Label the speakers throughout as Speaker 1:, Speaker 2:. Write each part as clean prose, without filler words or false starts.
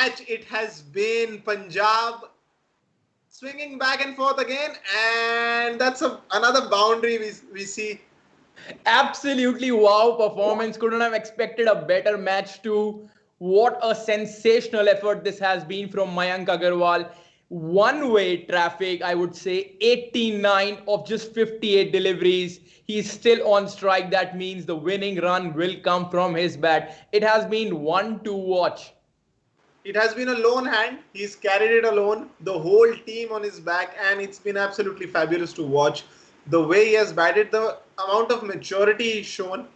Speaker 1: match it has been. Punjab swinging back and forth again, and that's another boundary we see.
Speaker 2: Absolutely wow performance. Couldn't have expected a better match too. What a sensational effort this has been from Mayank Agarwal. One way traffic, I would say 89 of just 58 deliveries. He's still on strike. That means the winning run will come from his bat. It has been one to watch.
Speaker 1: It has been a lone hand. He's carried it alone, the whole team on his back, and it's been absolutely fabulous to watch. The way he has batted, the amount of maturity he's shown,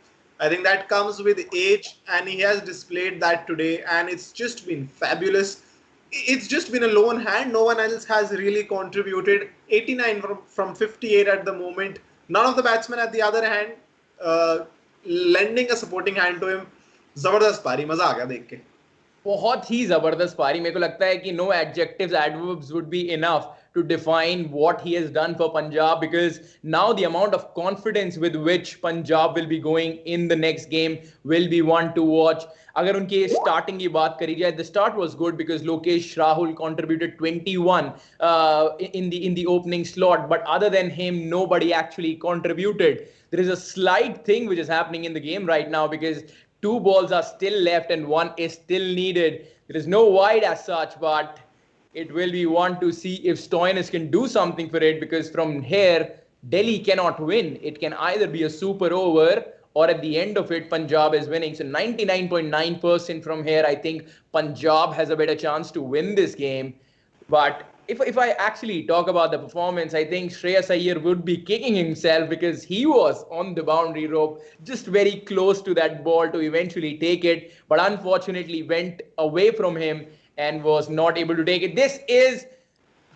Speaker 1: I think that comes with age, and he has displayed that today, and it's just been fabulous. It's just been a lone hand. No one else has really contributed. 89 from 58 at the moment. None of the batsmen at the other hand uh, lending a supporting hand to him. जबरदस्त पारी मजा आ गया देख के.
Speaker 2: बहुत ही जबरदस्त पारी. मेरे को लगता है कि no adjectives, adverbs would be enough to define what he has done for Punjab, because now the amount of confidence with which Punjab will be going in the next game will be one to watch. अगर उनके starting की बात करी जाए, the start was good because Lokesh Rahul contributed 21 in the opening slot, but other than him nobody actually contributed. There is a slight thing which is happening in the game right now because two balls are still left and one is still needed. There is no wide as such, but it will be one to see if Stoinis can do something for it, because from here, Delhi cannot win. It can either be a super over or at the end of it, Punjab is winning. So 99.9% from here, I think Punjab has a better chance to win this game. But if I actually talk about the performance, I think Shreyas Iyer would be kicking himself because he was on the boundary rope, just very close to that ball to eventually take it, but unfortunately went away from him and was not able to take it. This is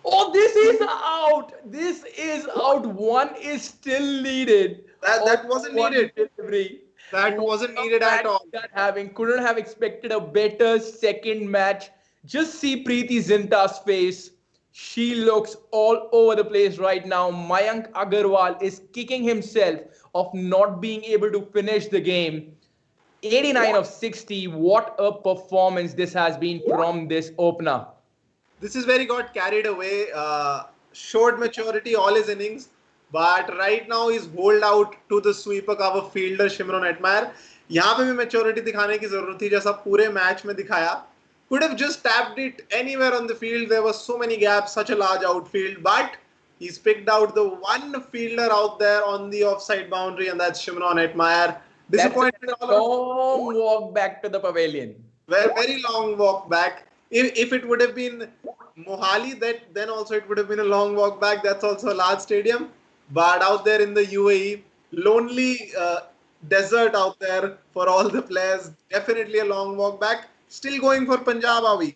Speaker 2: out. This is out. One is still needed.
Speaker 1: That wasn't needed.
Speaker 2: Delivery.
Speaker 1: That wasn't needed at all.
Speaker 2: That having couldn't have expected a better second match. Just see Preeti Zinta's face. She looks all over the place right now. Mayank Agarwal is kicking himself of not being able to finish the game. 89 of 60. What a performance this has been from this opener.
Speaker 1: This is where he got carried away. Showed maturity all his innings, but right now he's bowled out to the sweeper cover fielder Shimron Atmayer. यहाँ पे भी maturity दिखाने की जरूरत थी, जैसा पूरे match में दिखाया. Could have just tapped it anywhere on the field. There were so many gaps, such a large outfield, but he's picked out the one fielder out there on the offside boundary, and that's Shimron Atmayer. Disappointed
Speaker 2: all long walk back to the pavilion.
Speaker 1: Very long walk back. If it would have been Mohali, then also it would have been a long walk back. That's also a large stadium. But out there in the UAE, lonely desert out there for all the players. Definitely a long walk back. Still going for Punjab, are we?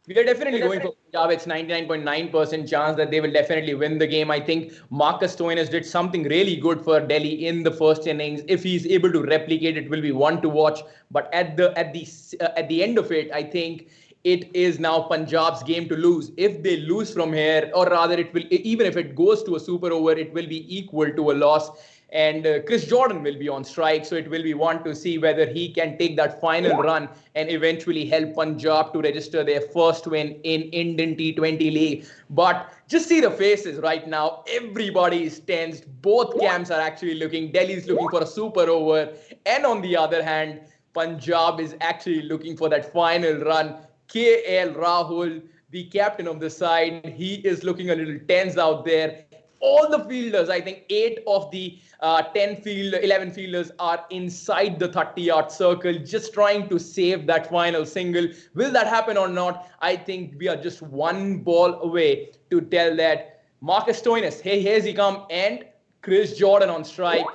Speaker 2: We are definitely going for Punjab. It's 99.9% chance that they will definitely win the game. I think Marcus Stoinis did something really good for Delhi in the first innings. If he's able to replicate, it will be one to watch. But at the end of it, I think it is now Punjab's game to lose. If they lose from here, or rather, it will, even if it goes to a super over, it will be equal to a loss. And Chris Jordan will be on strike, so it will be one to see whether he can take that final run and eventually help Punjab to register their first win in Indian T20 League. But just see the faces right now. Everybody is tensed. Both camps are actually looking. Delhi is looking for a super over, and on the other hand, Punjab is actually looking for that final run. KL Rahul, the captain of the side, he is looking a little tense out there. All the fielders, I think 8 of the 11 fielders are inside the 30-yard circle, just trying to save that final single. Will that happen or not? I think we are just one ball away to tell that. Marcus Stoinis, hey, here's he come, and Chris Jordan on strike.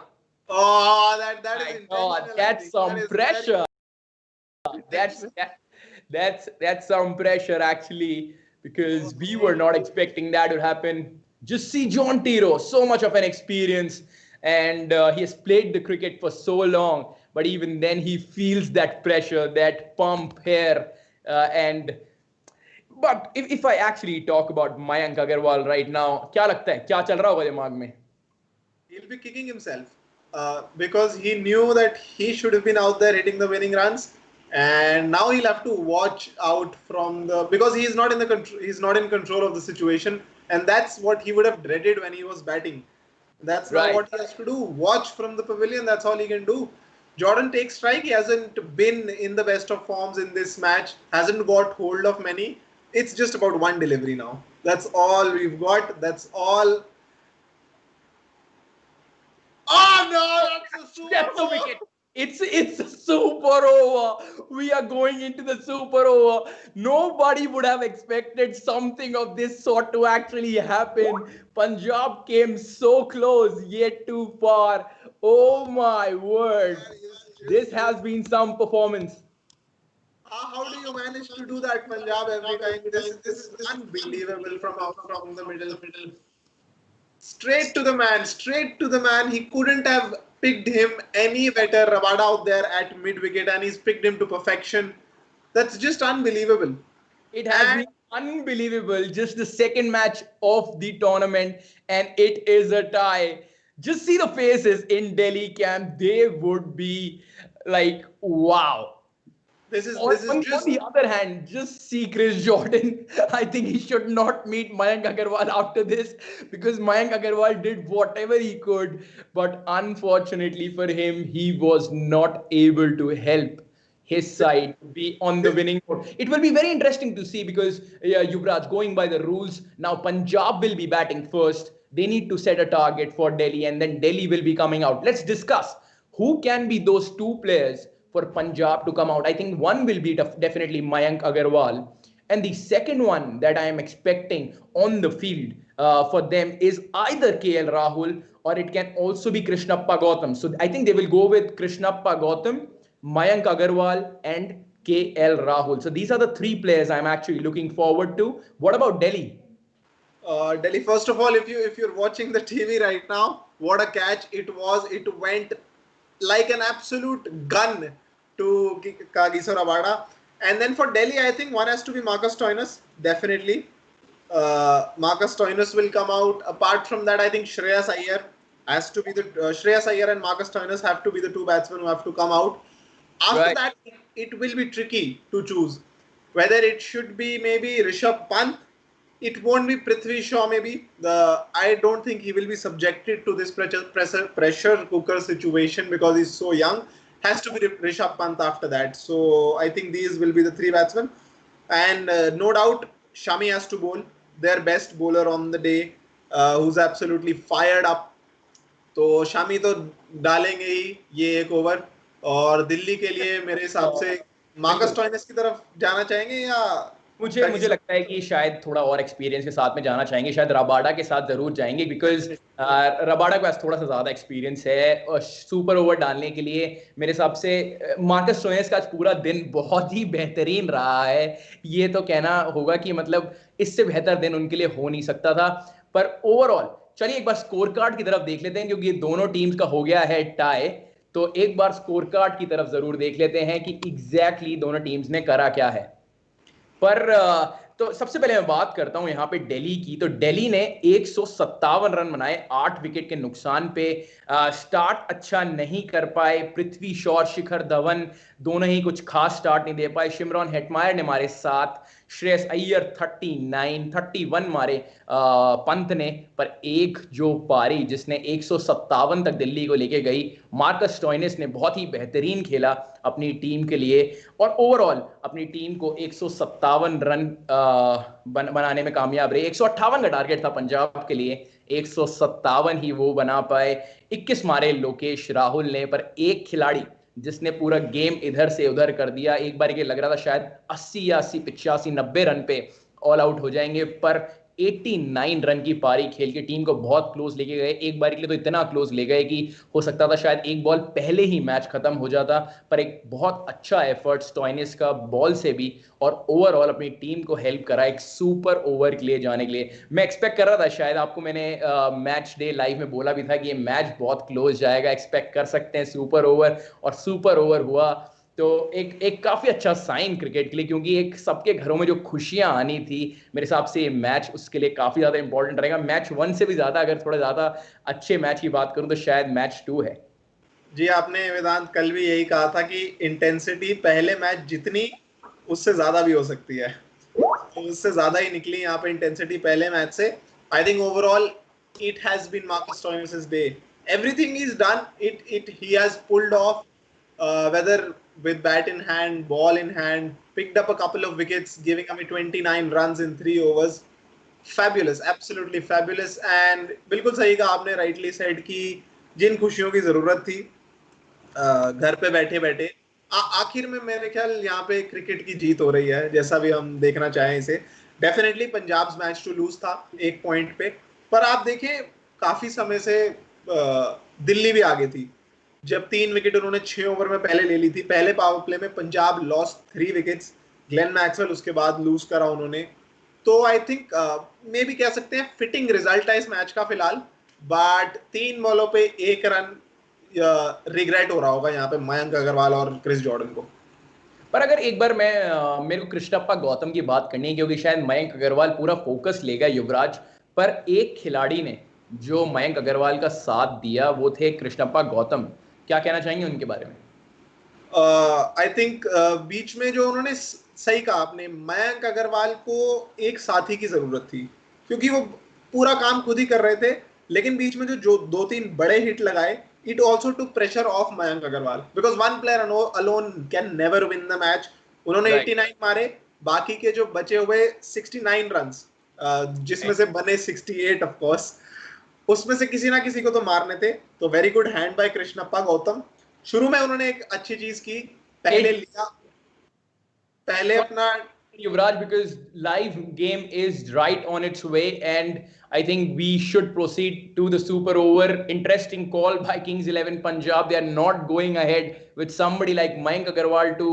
Speaker 1: Oh, that is intentional.
Speaker 2: That's some pressure. That's some pressure actually, because we were not expecting that to happen. Just see John Tiro, so much of an experience, and he has played the cricket for so long, but even then he feels that pressure, that pump here. But if I actually talk about Mayank Agarwal right now, क्या लगता है क्या चल रहा होगा दिमाग में?
Speaker 1: He'll be kicking himself because he knew that he should have been out there hitting the winning runs, and now he'll have to watch out from the, because he's not in the he's not in control of the situation, and that's what he would have dreaded when he was batting. That's now
Speaker 2: Right.
Speaker 1: what he has to do. Watch from the pavilion. That's all he can do. Jordan takes strike. He hasn't been in the best of forms in this match. Hasn't got hold of many. It's just about one delivery now. That's all we've got. That's all. Oh no, that's a super
Speaker 2: That's a
Speaker 1: over.
Speaker 2: wicket. It's a super over. We are going into the super over. Nobody would have expected something of this sort to actually happen. Punjab came so close, yet too far. Oh my word.
Speaker 1: That is
Speaker 2: This
Speaker 1: just
Speaker 2: has been some performance.
Speaker 1: how do you manage to do that, Punjab, every time? This is unbelievable from out from the middle. Straight to the man, straight to the man. He couldn't have picked him any better. Rabada out there at mid wicket, and he's picked him to perfection. That's just unbelievable.
Speaker 2: It has
Speaker 1: And
Speaker 2: been unbelievable. Just the second match of the tournament, and it is a tie. Just see the faces in Delhi camp. They would be like, wow.
Speaker 1: this is
Speaker 2: On
Speaker 1: just
Speaker 2: the other hand, just see Chris Jordan. I think he should not meet Mayank Agarwal after this because Mayank Agarwal did whatever he could, but unfortunately for him, he was not able to help his side be on the
Speaker 1: this,
Speaker 2: winning note. It will be very interesting to see because Yuvraj, going by the rules, now Punjab will be batting first. They need to set a target for Delhi, and then Delhi will be coming out. Let's discuss who can be those two players for Punjab to come out. I think one will be definitely Mayank Agarwal. And the second one that I am expecting on the field for them is either KL Rahul or it can also be Krishnappa Gautam. So I think they will go with Krishnappa Gautam, Mayank Agarwal, and KL Rahul. So these are the three players I'm actually looking forward to. What about Delhi?
Speaker 1: Delhi. First of all, if you're watching the TV right now, what a catch it was! It went like an absolute gun to Kagiso Rabada. And then for Delhi, I think one has to be Marcus Stoinis, definitely. Marcus Stoinis will come out. Apart from that, I think Shreyas Iyer has to be the Shreyas Iyer and Marcus Stoinis have to be the two batsmen who have to come out. After
Speaker 2: Right.
Speaker 1: that, it will be tricky to choose whether it should be maybe Rishabh Pant. It won't be Prithvi Shaw. Maybe the I don't think he will be subjected to this pressure cooker situation because he's so young. Has to be Rishabh Pant after that. So I think these will be the three batsmen, and no doubt Shami has to bowl, their best bowler on the day, who's absolutely fired up. तो शामी तो डालेंगे ही ये एक over, और दिल्ली के लिए मेरे हिसाब से मार्कस
Speaker 2: बिल्कुल।
Speaker 1: स्टोइनिस की तरफ जाना चाहेंगे या
Speaker 2: मुझे मुझे
Speaker 1: कागिसो?
Speaker 2: लगता है कि शायद थोड़ा और एक्सपीरियंस के साथ में जाना चाहेंगे, शायद रबाडा के साथ जरूर जाएंगे बिकॉज रबाडा के पास थोड़ा सा ज्यादा एक्सपीरियंस है और सुपर ओवर डालने के लिए मेरे हिसाब से मार्कस स्टोइनिस का आज पूरा दिन बहुत ही बेहतरीन रहा है। ये तो कहना होगा कि मतलब इससे बेहतर दिन उनके लिए हो नहीं सकता था। पर ओवरऑल चलिए एक बार स्कोर कार्ड की तरफ देख लेते हैं क्योंकि दोनों टीम्स का हो गया है टाई। तो एक बार स्कोर कार्ड की तरफ जरूर देख लेते हैं कि एग्जैक्टली दोनों टीम्स ने करा क्या है। पर तो सबसे पहले मैं बात करता हूं यहां पे दिल्ली की। तो दिल्ली ने 157 रन बनाए 8 विकेट के नुकसान पे। स्टार्ट अच्छा नहीं कर पाए। पृथ्वी शॉ और शिखर धवन दोनों ही कुछ खास स्टार्ट नहीं दे पाए। शिमरॉन हेटमायर ने मारे 7, श्रेयस अय्यर 31 मारे पंत ने। पर एक जो पारी जिसने 157 तक दिल्ली को लेके गई, मार्कस स्टोइनिस ने बहुत ही बेहतरीन खेला अपनी टीम के लिए और ओवरऑल अपनी टीम को 157 रन बनाने में कामयाब रहे। 158 का टारगेट था पंजाब के लिए, 157 ही वो बना पाए। 21 मारे लोकेश राहुल ने, पर एक खिलाड़ी जिसने पूरा गेम इधर से उधर कर दिया। एक बार के लग रहा था शायद 80 या 80 85 90 रन पे ऑल आउट हो जाएंगे, पर 89 रन की पारी खेल के टीम को बहुत क्लोज लेके गए। एक बार के लिए तो इतना क्लोज ले गए कि हो सकता था शायद एक बॉल पहले ही मैच खत्म हो जाता। पर एक बहुत अच्छा एफर्ट स्टोइनिस का बॉल से भी और ओवरऑल अपनी टीम को हेल्प करा एक सुपर ओवर के लिए जाने के लिए। मैं एक्सपेक्ट कर रहा था, शायद आपको मैंने मैच डे लाइव में बोला भी था कि ये मैच बहुत क्लोज जाएगा, एक्सपेक्ट कर सकते हैं सुपर ओवर, और सुपर ओवर हुआ। तो एक काफी अच्छा साइन क्रिकेट के लिए, क्योंकि एक सबके घरों में जो खुशियां आनी थी, मेरे हिसाब से ये मैच उसके लिए काफी ज्यादा इंपॉर्टेंट रहेगा। मैच 1 से भी ज्यादा, अगर थोड़ा ज्यादा अच्छे मैच की बात करूं तो शायद मैच 2 है।
Speaker 1: जी आपने वेदांत कल भी यही कहा था कि इंटेंसिटी पहले मैच जितनी उससे ज्यादा भी हो सकती है, तो उससे ज्यादा ही निकली यहाँ पे इंटेंसिटी पहले मैच से. I think overall it has been Marcus Stoinis day. Everything is done. It he has pulled off, whether with bat in hand, ball in hand, picked up a couple of wickets, giving away 29 runs in 3 overs. Fabulous, absolutely fabulous. And बिल्कुल सही कहा आपने, rightly said कि जिन खुशियों की जरूरत थी घर पे बैठे बैठे, आखिर में मेरे ख्याल यहाँ पे क्रिकेट की जीत हो रही है, जैसा भी हम देखना चाहें इसे. Definitely Punjab match to lose था एक पॉइंट पे, पर आप देखें काफी समय से दिल्ली भी आगे थी. जब 3 विकेट उन्होंने 6 ओवर में पहले ले ली थी, पहले पावर प्ले में Punjab lost 3 wickets. Glenn Maxwell उसके बाद लूज करा उन्होंने. तो आई थिंक मे भी कह सकते हैं फिटिंग रिजल्ट है इस मैच का फिलहाल. बट 3 बॉलों पे 1 रन रिग्रेट हो रहा होगा यहाँ पे मयंक अग्रवाल और क्रिस जॉर्डन को.
Speaker 2: पर अगर एक बार मेरे को कृष्णप्पा गौतम की बात करनी है, क्योंकि शायद मयंक अग्रवाल पूरा फोकस लेगा युवराज, पर एक खिलाड़ी ने जो मयंक अग्रवाल का साथ दिया वो थे कृष्णप्पा गौतम. क्या कहना चाहेंगे उनके बारे में?
Speaker 1: आई थिंक बीच में जो उन्होंने सही कहा आपने, मयंक अग्रवाल को एक साथी की जरूरत थी, क्योंकि वो पूरा काम खुद ही कर रहे थे. लेकिन बीच में जो 2-3 बड़े हिट लगाए, it also took pressure off Mayank Agarwal, because one player alone can never win the match. उन्होंने 89 मारे, बाकी के जो बचे हुए 69 रन्स, जिसमें से बने 68 ऑफ कोर्स, उसमें से किसी ना किसी को तो मारने थे. तो very good hand by Krishnappa Gowtham. शुरू में उन्होंने एक अच्छी चीज की, पहले लिया, पहले अपना
Speaker 2: Yuvraj, because live game is right on its way, and I think we should proceed to the super over. Interesting call by Kings 11 Punjab. They are not going ahead with somebody like Mayank Agarwal to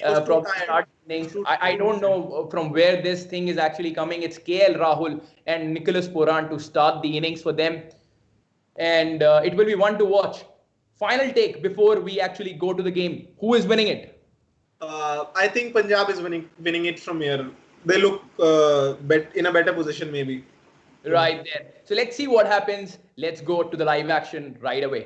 Speaker 2: probably start innings. I don't know from where this thing is actually coming. It's KL Rahul and Nicholas Poran to start the innings for them, and it will be one to watch. Final take before we actually go to the game. Who is winning it?
Speaker 1: I think Punjab is winning it from here. They look in a better position maybe.
Speaker 2: Right there. So let's see what happens. Let's go to the live action right away.